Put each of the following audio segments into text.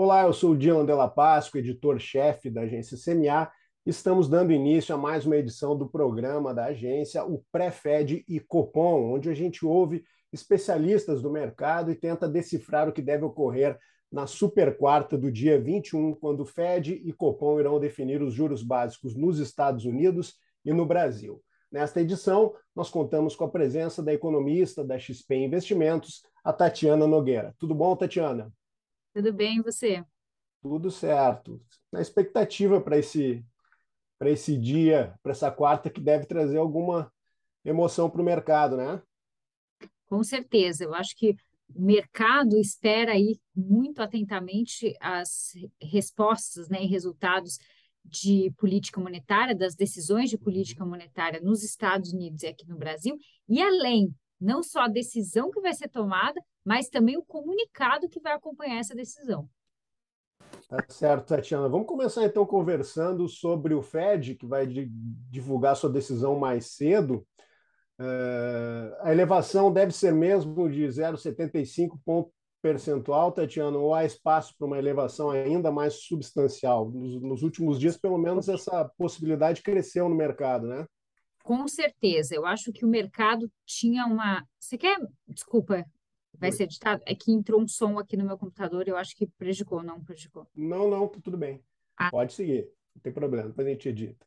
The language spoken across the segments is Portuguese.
Olá, eu sou o Dylan Della Páscoa, editor-chefe da agência CMA. Estamos dando início a mais uma edição do programa da agência, o Pré-Fed e Copom, onde a gente ouve especialistas do mercado e tenta decifrar o que deve ocorrer na super quarta do dia 21, quando o Fed e Copom irão definir os juros básicos nos Estados Unidos e no Brasil. Nesta edição, nós contamos com a presença da economista da XP Investimentos, a Tatiana Nogueira. Tudo bom, Tatiana? Tudo bem, e você? Tudo certo. Na expectativa para esse dia, para essa quarta, que deve trazer alguma emoção para o mercado, né? Com certeza. Eu acho que o mercado espera aí muito atentamente as respostas, né, e resultados de política monetária, das decisões de Uhum. política monetária nos Estados Unidos e aqui no Brasil, e além, não só a decisão que vai ser tomada, mas também o comunicado que vai acompanhar essa decisão. Tá certo, Tatiana. Vamos começar então conversando sobre o Fed, que vai divulgar sua decisão mais cedo. A elevação deve ser mesmo de 0,75 ponto percentual, Tatiana, ou há espaço para uma elevação ainda mais substancial? Nos últimos dias, pelo menos, essa possibilidade cresceu no mercado, né? Com certeza. Eu acho que o mercado tinha uma. Você quer? Desculpa, vai ser editado? É que entrou um som aqui no meu computador, eu acho que prejudicou, não prejudicou. Não, não, tá tudo bem. Pode seguir, não tem problema, depois a gente edita.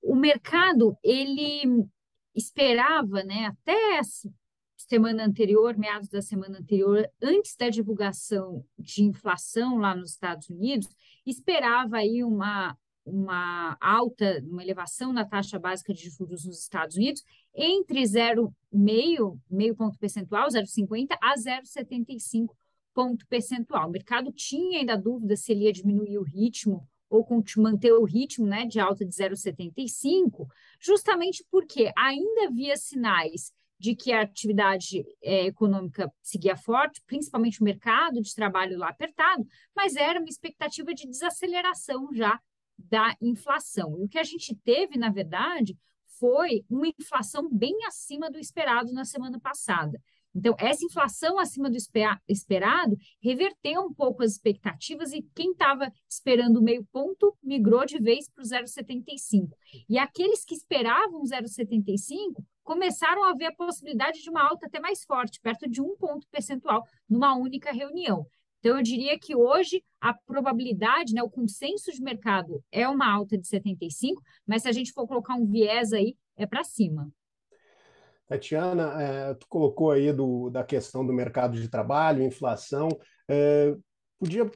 O mercado, ele esperava, né, até a semana anterior, meados da semana anterior, antes da divulgação de inflação lá nos Estados Unidos, esperava aí uma alta, uma elevação na taxa básica de juros nos Estados Unidos entre 0,5, meio ponto percentual, 0,50 a 0,75 ponto percentual. O mercado tinha ainda dúvida se ele ia diminuir o ritmo ou manter o ritmo, né, de alta de 0,75, justamente porque ainda havia sinais de que a atividade econômica seguia forte, principalmente o mercado de trabalho lá apertado, mas era uma expectativa de desaceleração já da inflação. E o que a gente teve, na verdade, foi uma inflação bem acima do esperado na semana passada. Então, essa inflação acima do esperado reverteu um pouco as expectativas e quem estava esperando o meio ponto migrou de vez para o 0,75. E aqueles que esperavam 0,75 começaram a ver a possibilidade de uma alta até mais forte, perto de um ponto percentual, numa única reunião. Então, eu diria que hoje a probabilidade, né, o consenso de mercado é uma alta de 75, mas se a gente for colocar um viés aí, é para cima. Tatiana, tu colocou aí da questão do mercado de trabalho, inflação. Podia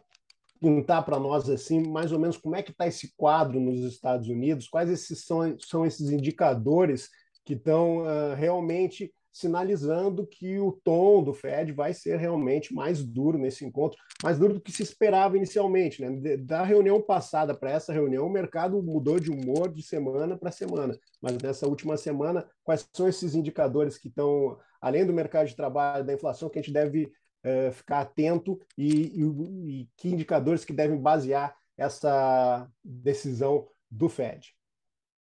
pintar para nós assim, mais ou menos como é que está esse quadro nos Estados Unidos? Quais são esses indicadores que estão realmente sinalizando que o tom do Fed vai ser realmente mais duro nesse encontro, mais duro do que se esperava inicialmente, né? Da reunião passada para essa reunião, o mercado mudou de humor de semana para semana, mas nessa última semana, quais são esses indicadores que estão, além do mercado de trabalho, da inflação, que a gente deve ficar atento e que indicadores que devem basear essa decisão do Fed?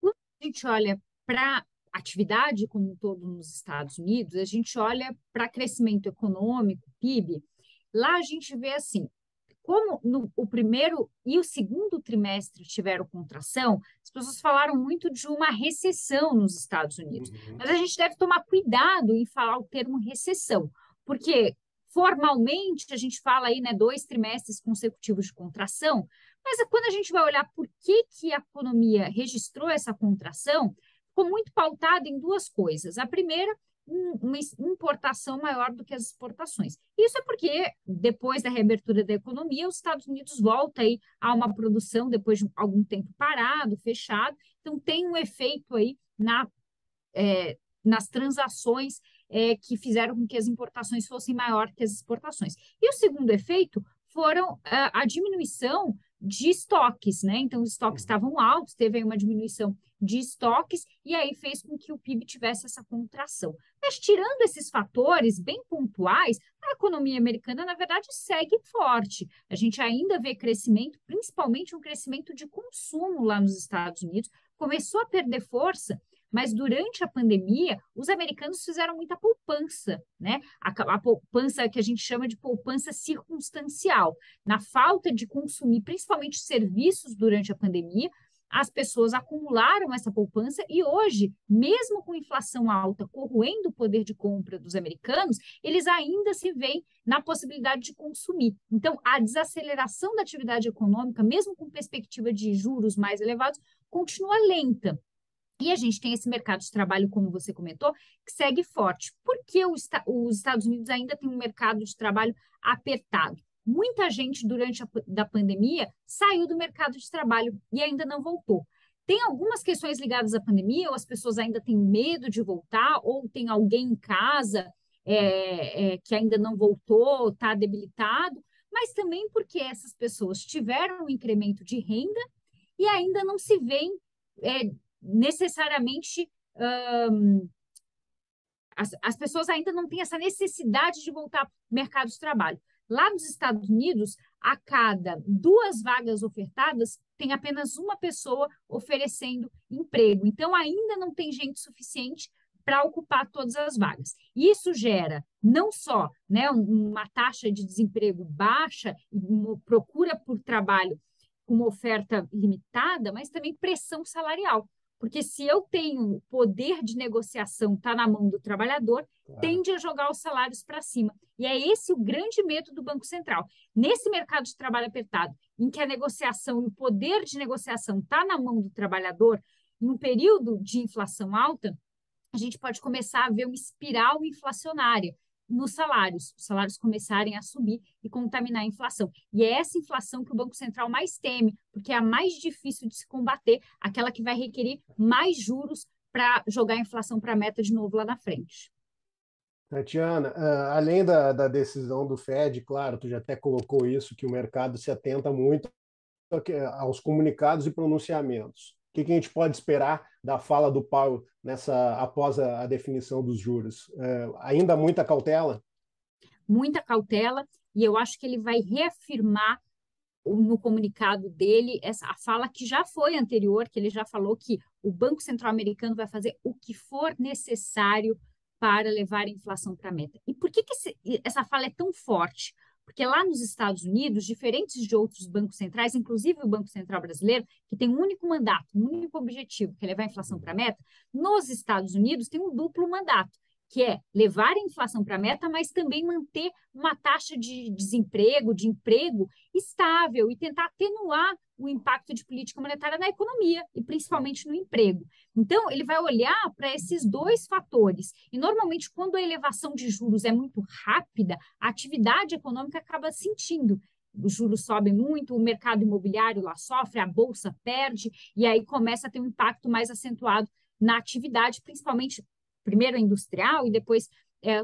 Quando a gente olha para atividade como um todo nos Estados Unidos, a gente olha para crescimento econômico, PIB, lá a gente vê assim, como o primeiro e o segundo trimestre tiveram contração, as pessoas falaram muito de uma recessão nos Estados Unidos. Uhum. Mas a gente deve tomar cuidado em falar o termo recessão, porque formalmente a gente fala aí, né, 2 trimestres consecutivos de contração, mas quando a gente vai olhar por que a economia registrou essa contração, ficou muito pautada em duas coisas. A primeira, uma importação maior do que as exportações. Isso é porque, depois da reabertura da economia, os Estados Unidos volta aí a uma produção depois de algum tempo parado, fechado. Então, tem um efeito aí nas transações que fizeram com que as importações fossem maior que as exportações. E o segundo efeito foram a diminuição de estoques, né? Então, os estoques estavam altos, teve aí uma diminuição de estoques, e aí fez com que o PIB tivesse essa contração. Mas, tirando esses fatores bem pontuais, a economia americana, na verdade, segue forte. A gente ainda vê crescimento, principalmente um crescimento de consumo lá nos Estados Unidos, começou a perder força mas durante a pandemia, os americanos fizeram muita poupança, né? A poupança que a gente chama de poupança circunstancial. Na falta de consumir, principalmente serviços durante a pandemia, as pessoas acumularam essa poupança e hoje, mesmo com inflação alta corroendo o poder de compra dos americanos, eles ainda se veem na possibilidade de consumir. Então, a desaceleração da atividade econômica, mesmo com perspectiva de juros mais elevados, continua lenta. E a gente tem esse mercado de trabalho, como você comentou, que segue forte. Por que os Estados Unidos ainda têm um mercado de trabalho apertado? Muita gente, durante da pandemia, saiu do mercado de trabalho e ainda não voltou. Tem algumas questões ligadas à pandemia, ou as pessoas ainda têm medo de voltar, ou tem alguém em casa que ainda não voltou, está debilitado, mas também porque essas pessoas tiveram um incremento de renda e ainda não se veem necessariamente as pessoas ainda não têm essa necessidade de voltar para o mercado de trabalho. Lá nos Estados Unidos, a cada 2 vagas ofertadas, tem apenas uma pessoa oferecendo emprego. Então, ainda não tem gente suficiente para ocupar todas as vagas. E isso gera não só, né, uma taxa de desemprego baixa, uma procura por trabalho com uma oferta limitada, mas também pressão salarial. Porque se eu tenho poder de negociação, está na mão do trabalhador, Claro. tende a jogar os salários para cima. E é esse o grande medo do Banco Central. Nesse mercado de trabalho apertado, em que a negociação e o poder de negociação está na mão do trabalhador, em um período de inflação alta, a gente pode começar a ver uma espiral inflacionária nos salários, os salários começarem a subir e contaminar a inflação. E é essa inflação que o Banco Central mais teme, porque é a mais difícil de se combater, aquela que vai requerer mais juros para jogar a inflação para a meta de novo lá na frente. Tatiana, além da decisão do Fed, claro, tu já até colocou isso, que o mercado se atenta muito aos comunicados e pronunciamentos. O que a gente pode esperar da fala do Powell após a definição dos juros? Ainda muita cautela? Muita cautela, e eu acho que ele vai reafirmar no comunicado dele a fala que já foi anterior, que ele já falou que o Banco Central americano vai fazer o que for necessário para levar a inflação para a meta. E por que essa fala é tão forte? Porque lá nos Estados Unidos, diferentes de outros bancos centrais, inclusive o Banco Central brasileiro, que tem um único mandato, um único objetivo, que é levar a inflação para a meta, nos Estados Unidos tem um duplo mandato, que é levar a inflação para a meta, mas também manter uma taxa de desemprego, de emprego estável e tentar atenuar o impacto de política monetária na economia e principalmente no emprego. Então, ele vai olhar para esses 2 fatores. E, normalmente, quando a elevação de juros é muito rápida, a atividade econômica acaba sentindo. Os juros sobem muito, o mercado imobiliário lá sofre, a bolsa perde, e aí começa a ter um impacto mais acentuado na atividade, principalmente primeiro industrial e depois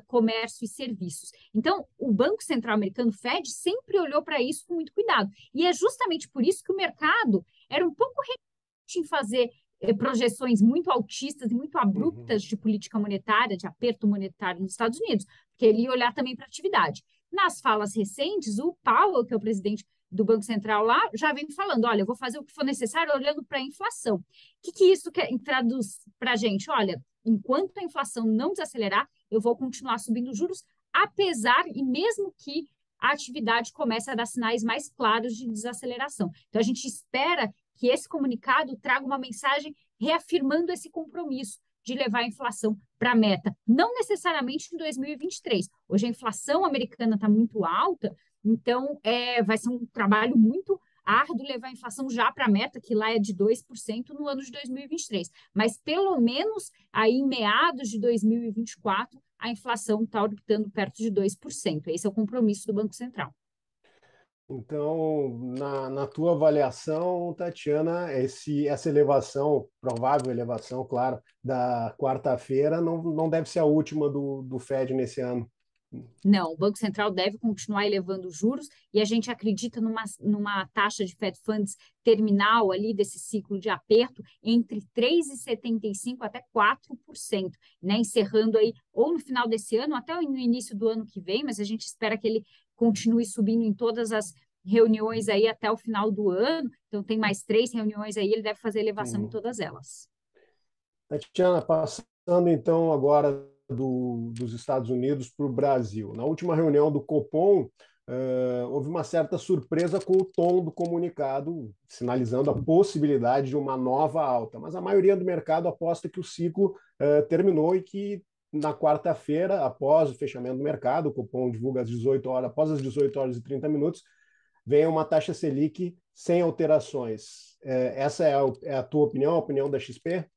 comércio e serviços. Então, o Banco Central americano, Fed, sempre olhou para isso com muito cuidado. E é justamente por isso que o mercado era um pouco reticente em fazer projeções muito altistas e muito Uhum. abruptas de política monetária, de aperto monetário nos Estados Unidos, porque ele ia olhar também para a atividade. Nas falas recentes, o Powell, que é o presidente do Banco Central lá, já vem falando, olha, eu vou fazer o que for necessário olhando para a inflação. O que isso traduz para a gente? Olha, enquanto a inflação não desacelerar, eu vou continuar subindo juros, apesar e mesmo que a atividade comece a dar sinais mais claros de desaceleração. Então, a gente espera que esse comunicado traga uma mensagem reafirmando esse compromisso de levar a inflação para a meta, não necessariamente em 2023. Hoje a inflação americana está muito alta, então vai ser um trabalho muito árduo levar a inflação já para a meta, que lá é de 2% no ano de 2023. Mas pelo menos aí em meados de 2024, a inflação está orbitando perto de 2%. Esse é o compromisso do Banco Central. Então, na tua avaliação, Tatiana, essa elevação, provável elevação, claro, da quarta-feira, não deve ser a última do Fed nesse ano. Não, o Banco Central deve continuar elevando os juros e a gente acredita numa taxa de Fed Funds terminal ali desse ciclo de aperto entre 3,75% até 4%, né? Encerrando aí ou no final desse ano, até no início do ano que vem, mas a gente espera que ele continue subindo em todas as reuniões aí até o final do ano. Então, tem mais 3 reuniões aí, ele deve fazer elevação em Sim. todas elas. Tatiana, passando então agora dos Estados Unidos para o Brasil. Na última reunião do Copom, houve uma certa surpresa com o tom do comunicado, sinalizando a possibilidade de uma nova alta, mas a maioria do mercado aposta que o ciclo terminou e que na quarta-feira, após o fechamento do mercado, o Copom divulga às 18 horas, após as 18 horas e 30 minutos, vem uma taxa Selic sem alterações. Essa é a tua opinião, a opinião da XP?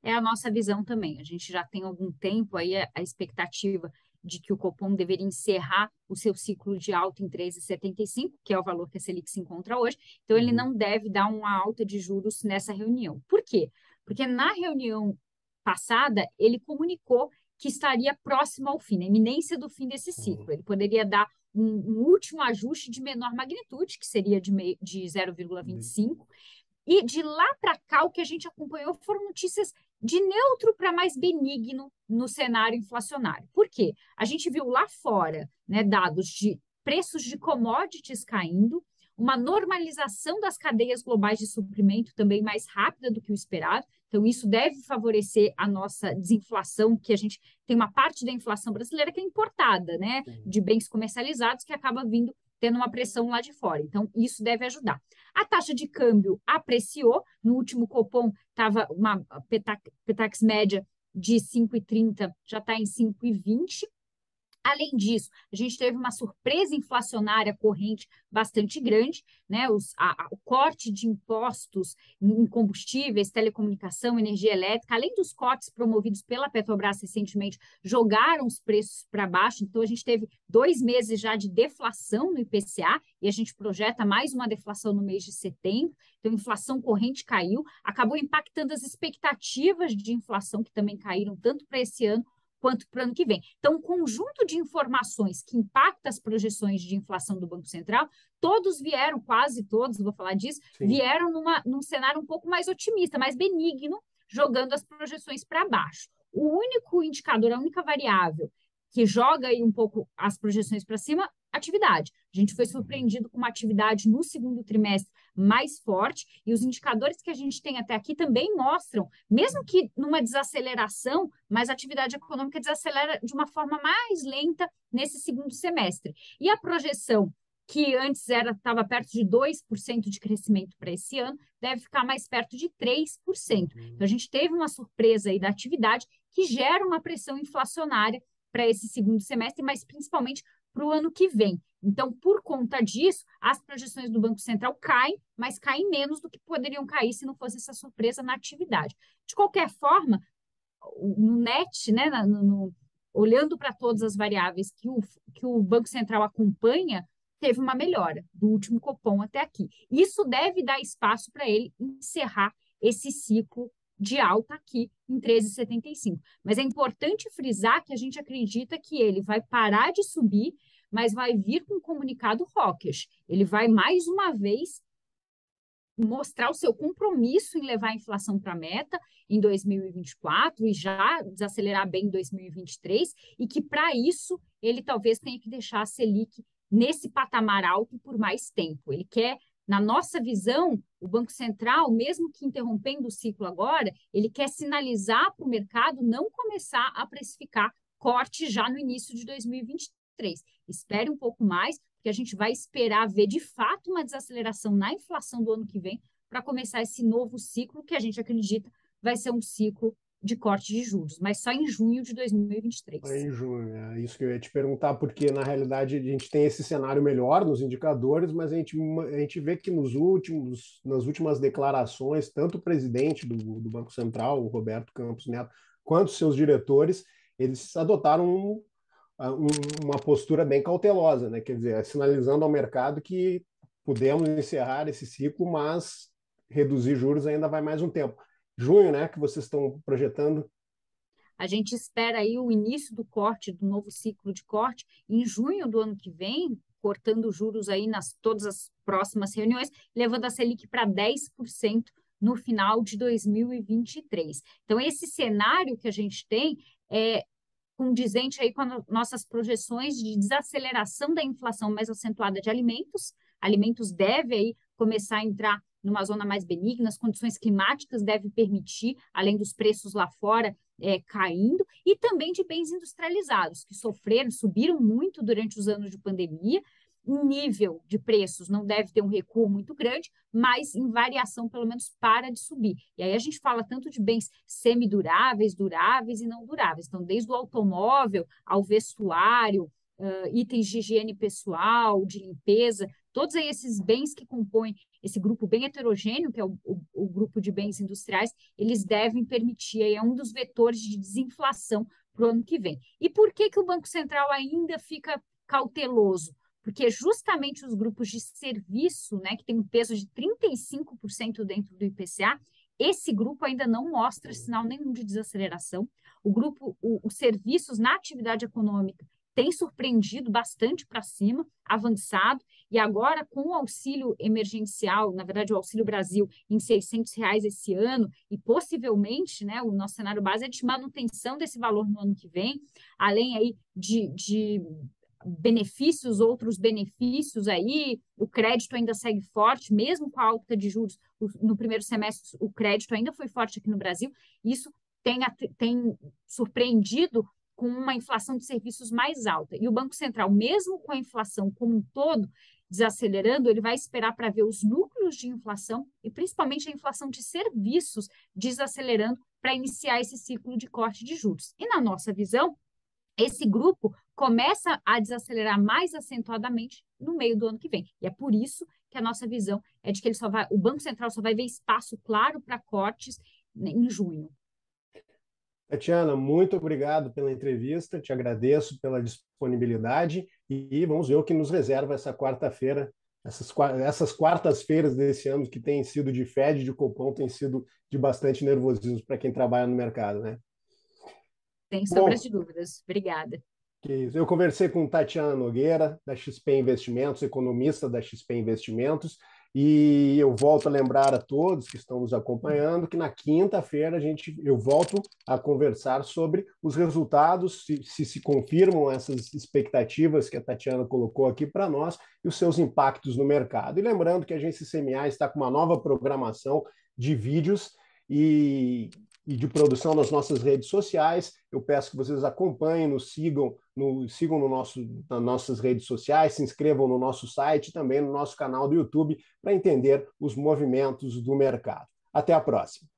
É a nossa visão também. A gente já tem algum tempo aí a expectativa de que o Copom deveria encerrar o seu ciclo de alta em 13,75, que é o valor que a Selic se encontra hoje. Então, ele Uhum. não deve dar uma alta de juros nessa reunião. Por quê? Porque na reunião passada, ele comunicou que estaria próximo ao fim, na iminência do fim desse Uhum. ciclo. Ele poderia dar um último ajuste de menor magnitude, que seria de 0,25, e de lá para cá, o que a gente acompanhou foram notícias de neutro para mais benigno no cenário inflacionário. Por quê? A gente viu lá fora, né, dados de preços de commodities caindo, uma normalização das cadeias globais de suprimento também mais rápida do que o esperado. Então, isso deve favorecer a nossa desinflação, que a gente tem uma parte da inflação brasileira que é importada, né, de bens comercializados, que acaba vindo tendo uma pressão lá de fora. Então, isso deve ajudar. A taxa de câmbio apreciou. No último Copom, estava uma Petax média de 5,30, já está em 5,20. Além disso, a gente teve uma surpresa inflacionária corrente bastante grande, né? O corte de impostos em combustíveis, telecomunicação, energia elétrica, além dos cortes promovidos pela Petrobras recentemente, jogaram os preços para baixo. Então, a gente teve 2 meses já de deflação no IPCA e a gente projeta mais uma deflação no mês de setembro. Então, a inflação corrente caiu, acabou impactando as expectativas de inflação, que também caíram tanto para esse ano quanto para o ano que vem. Então, um conjunto de informações que impacta as projeções de inflação do Banco Central, todos vieram, quase todos, vou falar disso, Sim. vieram num cenário um pouco mais otimista, mais benigno, jogando as projeções para baixo. O único indicador, a única variável que joga aí um pouco as projeções para cima, atividade. A gente foi surpreendido com uma atividade no segundo trimestre mais forte, e os indicadores que a gente tem até aqui também mostram, mesmo que numa desaceleração, mas a atividade econômica desacelera de uma forma mais lenta nesse segundo semestre. E a projeção, que antes estava perto de 2% de crescimento para esse ano, deve ficar mais perto de 3%. Então, a gente teve uma surpresa aí da atividade que gera uma pressão inflacionária para esse segundo semestre, mas principalmente para o ano que vem. Então, por conta disso, as projeções do Banco Central caem, mas caem menos do que poderiam cair se não fosse essa surpresa na atividade. De qualquer forma, no net, né, olhando para todas as variáveis que o Banco Central acompanha, teve uma melhora do último Copom até aqui. Isso deve dar espaço para ele encerrar esse ciclo de alta aqui em 13,75. Mas é importante frisar que a gente acredita que ele vai parar de subir, mas vai vir com um comunicado hawkish. Ele vai, mais uma vez, mostrar o seu compromisso em levar a inflação para a meta em 2024 e já desacelerar bem em 2023, e que, para isso, ele talvez tenha que deixar a Selic nesse patamar alto por mais tempo. Ele quer, na nossa visão, o Banco Central, mesmo que interrompendo o ciclo agora, ele quer sinalizar para o mercado não começar a precificar corte já no início de 2023. Espere um pouco mais, porque a gente vai esperar ver de fato uma desaceleração na inflação do ano que vem para começar esse novo ciclo, que a gente acredita vai ser um ciclo de corte de juros, mas só em junho de 2023. Em junho, é isso que eu ia te perguntar, porque na realidade a gente tem esse cenário melhor nos indicadores, mas a gente vê que nas últimas declarações, tanto o presidente do Banco Central, o Roberto Campos Neto, quanto seus diretores, eles adotaram uma postura bem cautelosa, né? Quer dizer, sinalizando ao mercado que podemos encerrar esse ciclo, mas reduzir juros ainda vai mais um tempo. Junho, né, que vocês estão projetando. A gente espera aí o início do corte, do novo ciclo de corte, em junho do ano que vem, cortando juros aí nas todas as próximas reuniões, levando a Selic para 10% no final de 2023. Então, esse cenário que a gente tem é condizente aí com as nossas projeções de desaceleração da inflação mais acentuada de alimentos. Alimentos deve aí começar a entrar numa zona mais benigna, as condições climáticas devem permitir, além dos preços lá fora caindo, e também de bens industrializados, que sofreram, subiram muito durante os anos de pandemia. O nível de preços não deve ter um recuo muito grande, mas em variação, pelo menos, para de subir. E aí a gente fala tanto de bens semiduráveis, duráveis e não duráveis. Então, desde o automóvel ao vestuário, itens de higiene pessoal, de limpeza, todos aí esses bens que compõem esse grupo bem heterogêneo, que é o grupo de bens industriais, eles devem permitir, aí é um dos vetores de desinflação para o ano que vem. E por que o Banco Central ainda fica cauteloso? Porque justamente os grupos de serviço, né, que tem um peso de 35% dentro do IPCA, esse grupo ainda não mostra sinal nenhum de desaceleração. O grupo, os serviços na atividade econômica tem surpreendido bastante para cima, avançado, e agora com o auxílio emergencial, na verdade o Auxílio Brasil, em R$ 600 esse ano, e possivelmente, né, o nosso cenário base é de manutenção desse valor no ano que vem, além aí de benefícios, outros benefícios aí, o crédito ainda segue forte, mesmo com a alta de juros, no primeiro semestre o crédito ainda foi forte aqui no Brasil, isso tem surpreendido com uma inflação de serviços mais alta. E o Banco Central, mesmo com a inflação como um todo desacelerando, ele vai esperar para ver os núcleos de inflação e principalmente a inflação de serviços desacelerando para iniciar esse ciclo de corte de juros. E na nossa visão, esse grupo começa a desacelerar mais acentuadamente no meio do ano que vem. E é por isso que a nossa visão é de que o Banco Central só vai ver espaço claro para cortes em junho. Tatiana, muito obrigado pela entrevista, te agradeço pela disponibilidade e vamos ver o que nos reserva essa quarta-feira. Essas quartas-feiras desse ano que têm sido de Fed e de Copom têm sido de bastante nervosismo para quem trabalha no mercado, né? Sem sombras Bom, de dúvidas. Obrigada. que isso. Eu conversei com Tatiana Nogueira, da XP Investimentos, economista da XP Investimentos, e eu volto a lembrar a todos que estão nos acompanhando que na quinta-feira eu volto a conversar sobre os resultados, se confirmam essas expectativas que a Tatiana colocou aqui para nós e os seus impactos no mercado. E lembrando que a Agência CMA está com uma nova programação de vídeos e de produção nas nossas redes sociais. Eu peço que vocês acompanhem, sigam nas nossas redes sociais, se inscrevam no nosso site e também no nosso canal do YouTube para entender os movimentos do mercado. Até a próxima.